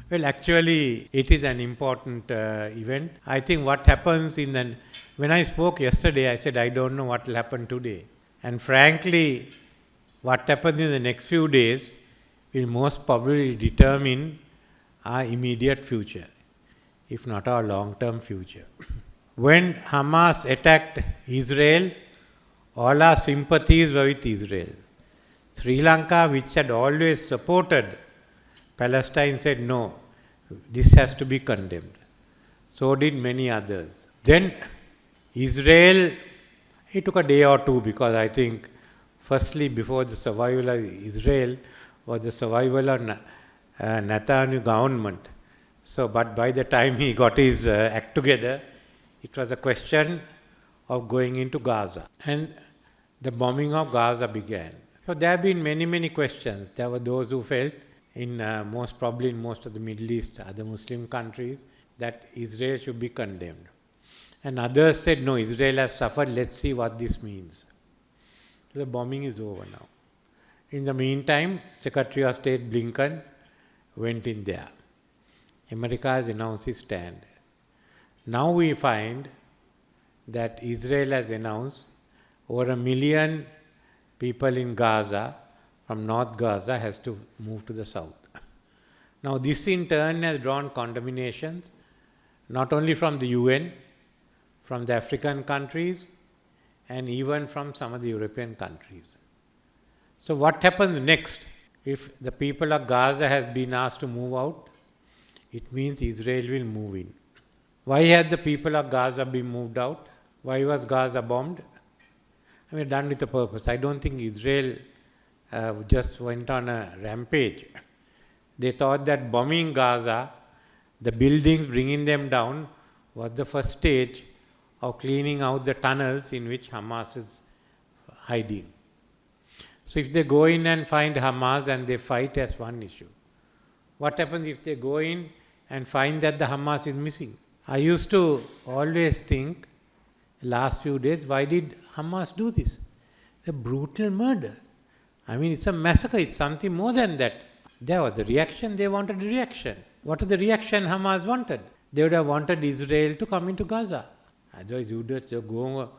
Well, actually, it is an important event. I think what happens when I spoke yesterday, I said I don't know what will happen today. And frankly, what happens in the next few days will most probably determine our immediate future, if not our long-term future. When Hamas attacked Israel, all our sympathies were with Israel. Sri Lanka, which had always supported Palestine, said no, this has to be condemned. So did many others. Then Israel, it took a day or two because I think firstly before the survival of Israel was the survival of Netanyahu government. So, but by the time he got his act together, it was a question of going into Gaza. And the bombing of Gaza began. So there have been many questions. There were those who felt, most probably in most of the Middle East, other Muslim countries, that Israel should be condemned. And others said, no, Israel has suffered, let's see what this means. So the bombing is over now. In the meantime, Secretary of State Blinken went in there. America has announced its stand. Now we find that Israel has announced over 1 million people in Gaza, from North Gaza, has to move to the south. Now this in turn has drawn condemnations, not only from the UN, from the African countries, and even from some of the European countries. So what happens next? If the people of Gaza has been asked to move out, it means Israel will move in. Why had the people of Gaza been moved out? Why was Gaza bombed? I mean, done with a purpose. I don't think Israel just went on a rampage. They thought that bombing Gaza, the buildings, bringing them down, was the first stage of cleaning out the tunnels in which Hamas is hiding. So if they go in and find Hamas and they fight, as one issue. What happens if they go in and find that the Hamas is missing? I used to always think, last few days, why did Hamas do this? A brutal murder. I mean, it's a massacre, it's something more than that. There was a reaction, they wanted a reaction. What is the reaction Hamas wanted? They would have wanted Israel to come into Gaza. Otherwise, you would just go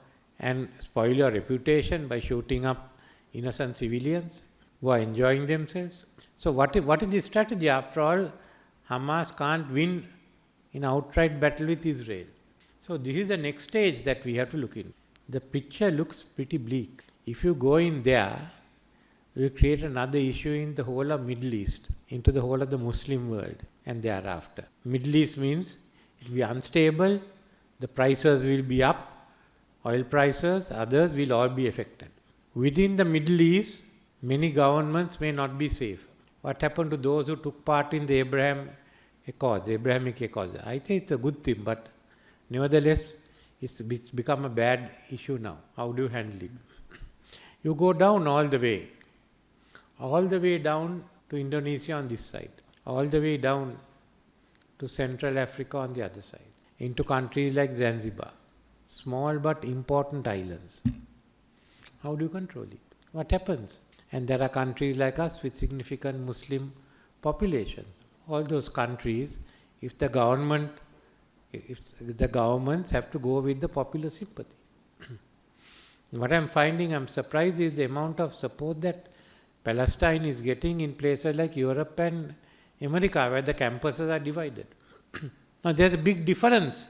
and spoil your reputation by shooting up innocent civilians who are enjoying themselves. So what is the strategy? After all, Hamas can't win in outright battle with Israel. So this is the next stage that we have to look in. The picture looks pretty bleak. If you go in there, you will create another issue in the whole of Middle East, into the whole of the Muslim world and thereafter. Middle East means it will be unstable, the prices will be up, oil prices, others will all be affected. Within the Middle East, many governments may not be safe. What happened to those who took part in the Abrahamic Accords? I think it's a good thing, but nevertheless, it's become a bad issue now. How do you handle it? You go down all the way down to Indonesia on this side, all the way down to Central Africa on the other side, into countries like Zanzibar, small but important islands. How do you control it? What happens? And there are countries like us with significant Muslim populations. All those countries, if the governments have to go with the popular sympathy. What I'm finding, I'm surprised, is the amount of support that Palestine is getting in places like Europe and America, where the campuses are divided. Now there's a big difference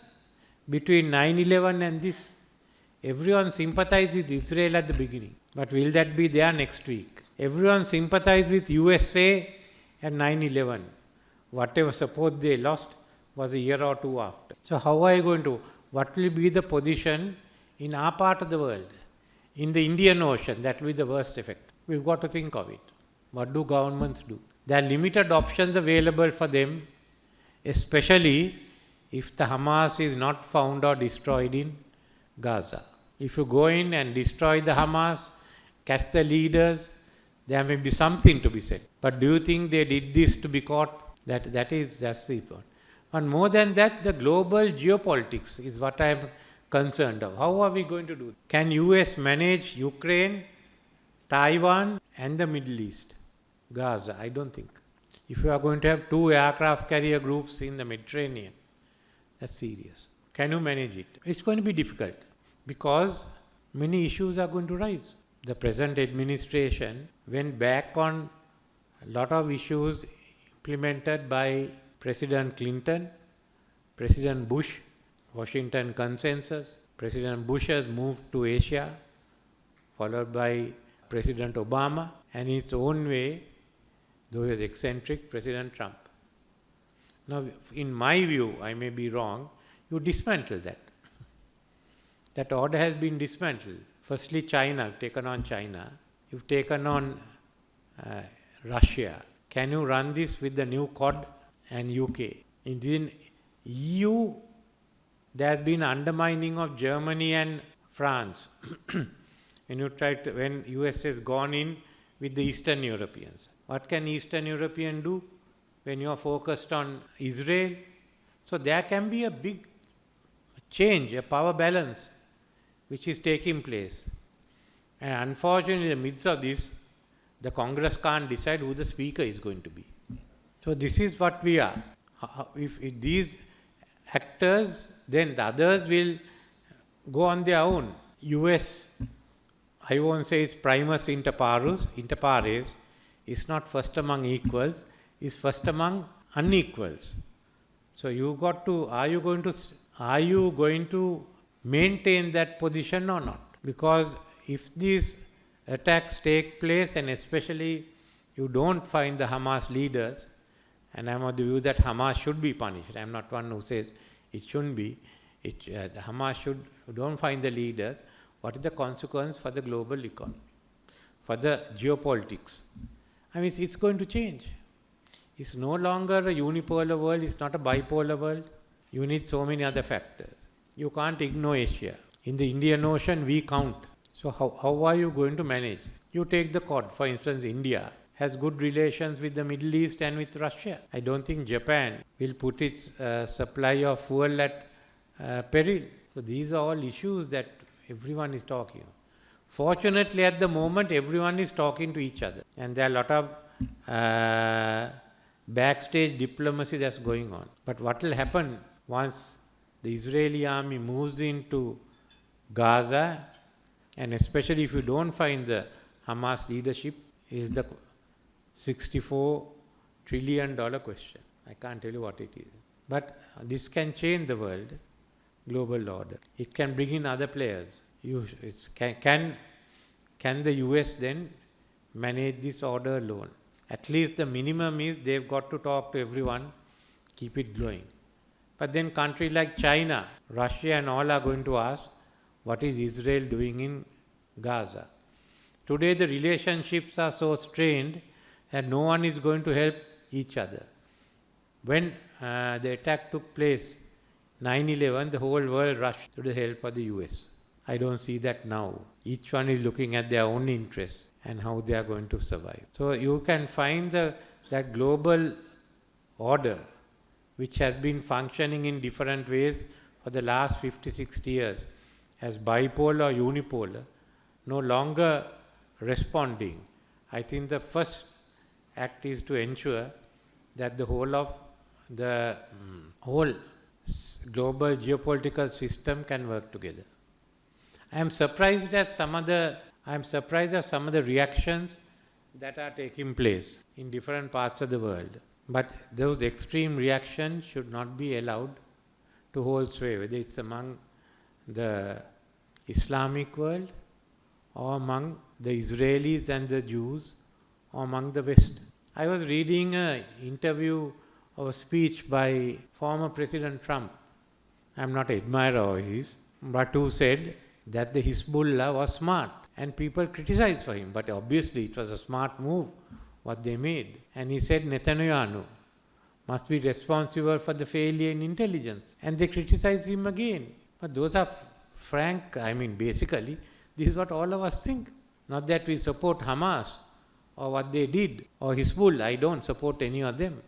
between 9/11 and this. Everyone sympathized with Israel at the beginning, but will that be there next week? Everyone sympathized with USA at 9/11. Whatever support they lost was a year or two after. So how are you going to, what will be the position in our part of the world? In the Indian Ocean, that will be the worst effect. We've got to think of it. What do governments do? There are limited options available for them, especially if the Hamas is not found or destroyed in Gaza. If you go in and destroy the Hamas, catch the leaders, there may be something to be said. But do you think they did this to be caught? That's the point. And more than that, the global geopolitics is what I am concerned of. How are we going to do it? Can US manage Ukraine, Taiwan and the Middle East? Gaza? I don't think. If you are going to have 2 aircraft carrier groups in the Mediterranean, that's serious. Can you manage it? It's going to be difficult because many issues are going to rise. The present administration went back on a lot of issues implemented by President Clinton, President Bush, Washington Consensus. President Bush has moved to Asia, followed by President Obama, and in its own way, though he was eccentric, President Trump. Now, in my view, I may be wrong, you dismantle that. That order has been dismantled. Firstly, China, taken on China. You've taken on Russia. Can you run this with the new Quad and UK? In EU, there has been undermining of Germany and France. When US has gone in with the Eastern Europeans. What can Eastern European do when you are focused on Israel? So there can be a big change, a power balance, which is taking place. And unfortunately, in the midst of this, the Congress can't decide who the speaker is going to be. So this is what we are. If these actors, then the others will go on their own. US, I won't say it's primus inter pares, is not first among equals, is first among unequals. So you got to, are you going to maintain that position or not? Because if these attacks take place, and especially you don't find the Hamas leaders, and I'm of the view that Hamas should be punished. I'm not one who says it shouldn't be. The Hamas don't find the leaders. What is the consequence for the global economy, for the geopolitics? I mean, it's going to change. It's no longer a unipolar world. It's not a bipolar world. You need so many other factors. You can't ignore Asia. In the Indian Ocean, we count. So how are you going to manage? You take the Quad. For instance, India has good relations with the Middle East and with Russia. I don't think Japan will put its supply of fuel at peril. So these are all issues that everyone is talking. Fortunately, at the moment, everyone is talking to each other. And there are a lot of backstage diplomacy that's going on. But what will happen once the Israeli army moves into Gaza, and especially if you don't find the Hamas leadership, is the $64 trillion question. I can't tell you what it is. But this can change the world, global order. It can bring in other players. Can the US then manage this order alone? At least the minimum is they've got to talk to everyone, keep it going. But then countries like China, Russia and all are going to ask, what is Israel doing in Gaza? Today the relationships are so strained that no one is going to help each other. When the attack took place, 9/11, the whole world rushed to the help of the US. I don't see that now. Each one is looking at their own interests and how they are going to survive. So you can find that global order which has been functioning in different ways for the last 50, 60 years as bipolar or unipolar, no longer responding. I think the first act is to ensure that the whole global geopolitical system can work together. I am surprised at some of the reactions that are taking place in different parts of the world. But those extreme reactions should not be allowed to hold sway, whether it's among the Islamic world or among the Israelis and the Jews or among the West. I was reading an interview of a speech by former President Trump. I'm not an admirer of his, but who said that the Hezbollah was smart and people criticized for him. But obviously it was a smart move what they made. And he said Netanyahu must be responsible for the failure in intelligence. And they criticized him again. But those are frank, basically, this is what all of us think. Not that we support Hamas or what they did or Hezbollah. I don't support any of them.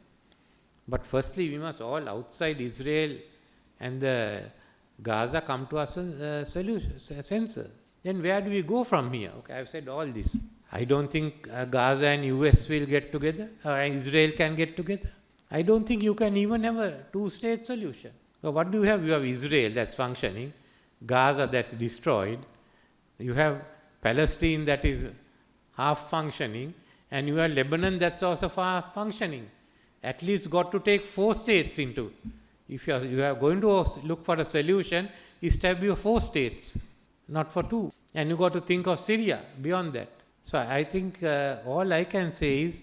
But firstly, we must all outside Israel and the Gaza come to us senses. Then where do we go from here? Okay, I've said all this. I don't think Gaza and US will get together, and Israel can get together. I don't think you can even have a two-state solution. So what do you have? You have Israel that's functioning, Gaza that's destroyed, you have Palestine that is half functioning, and you have Lebanon that's also half functioning. At least got to take 4 states into. If you are going to look for a solution, establish 4 states, not for 2. And you got to think of Syria beyond that. So I think all I can say is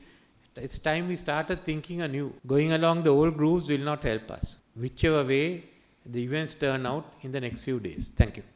it's time we started thinking anew. Going along the old grooves will not help us. Whichever way the events turn out in the next few days. Thank you.